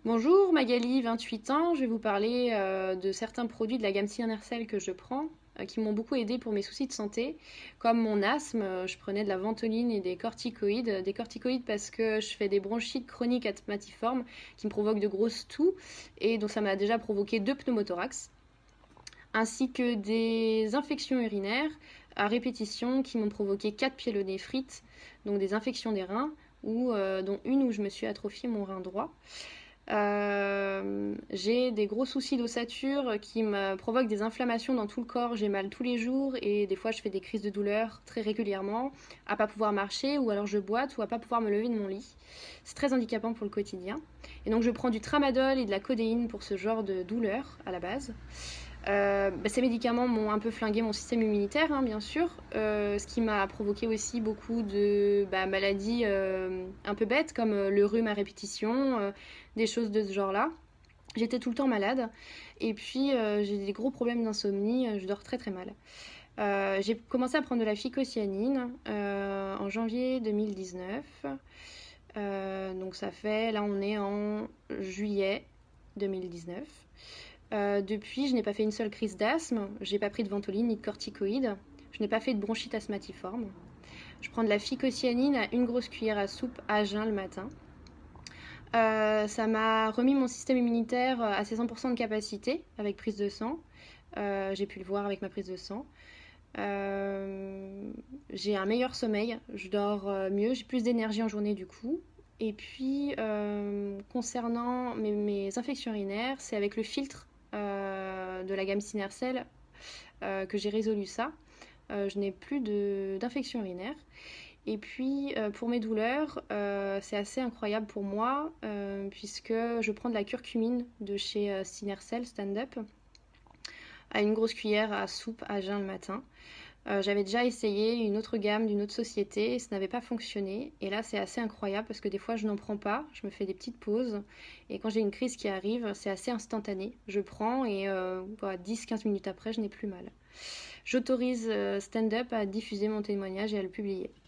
Bonjour Magali, 28 ans. Je vais vous parler de certains produits de la gamme Cynercel que je prends, qui m'ont beaucoup aidé pour mes soucis de santé, comme mon asthme. Je prenais de la ventoline et des corticoïdes. Des corticoïdes parce que je fais des bronchites chroniques asthmatiformes qui me provoquent de grosses toux, et donc ça m'a déjà provoqué 2 pneumothorax, ainsi que des infections urinaires à répétition qui m'ont provoqué 4 pyélonéphrite, donc des infections des reins, dont une où je me suis atrophié mon rein droit. J'ai des gros soucis d'ossature qui me provoquent des inflammations dans tout le corps. J'ai mal tous les jours et des fois je fais des crises de douleur très régulièrement, à pas pouvoir marcher ou alors je boite ou à pas pouvoir me lever de mon lit. C'est très handicapant pour le quotidien. Et donc je prends du tramadol et de la codéine pour ce genre de douleur à la base. Ces médicaments m'ont un peu flingué mon système immunitaire, hein, bien sûr, ce qui m'a provoqué aussi beaucoup de maladies un peu bêtes, comme le rhume à répétition, des choses de ce genre-là. J'étais tout le temps malade, et puis j'ai des gros problèmes d'insomnie, je dors très très mal. J'ai commencé à prendre de la phycocyanine en janvier 2019. Donc ça fait, là on est en juillet 2019. Depuis, je n'ai pas fait une seule crise d'asthme, j'ai pas pris de ventoline ni de corticoïdes, je n'ai pas fait de bronchite asthmatiforme. Je prends de la phycocyanine à une grosse cuillère à soupe à jeun le matin. Ça m'a remis mon système immunitaire à ses 100% de capacité avec prise de sang. J'ai pu le voir avec ma prise de sang. J'ai un meilleur sommeil, je dors mieux, j'ai plus d'énergie en journée du coup. Et puis, concernant mes infections urinaires, c'est avec le filtre de la gamme Synercel que j'ai résolu ça. Je n'ai plus d'infection urinaire. Et puis, pour mes douleurs, c'est assez incroyable pour moi, puisque je prends de la curcumine de chez Synercel Stand-Up à une grosse cuillère à soupe à jeun le matin. J'avais déjà essayé une autre gamme d'une autre société et ça n'avait pas fonctionné. Et là, c'est assez incroyable parce que des fois, je n'en prends pas. Je me fais des petites pauses. Et quand j'ai une crise qui arrive, c'est assez instantané. Je prends et voilà, 10-15 minutes après, je n'ai plus mal. J'autorise Stand Up à diffuser mon témoignage et à le publier.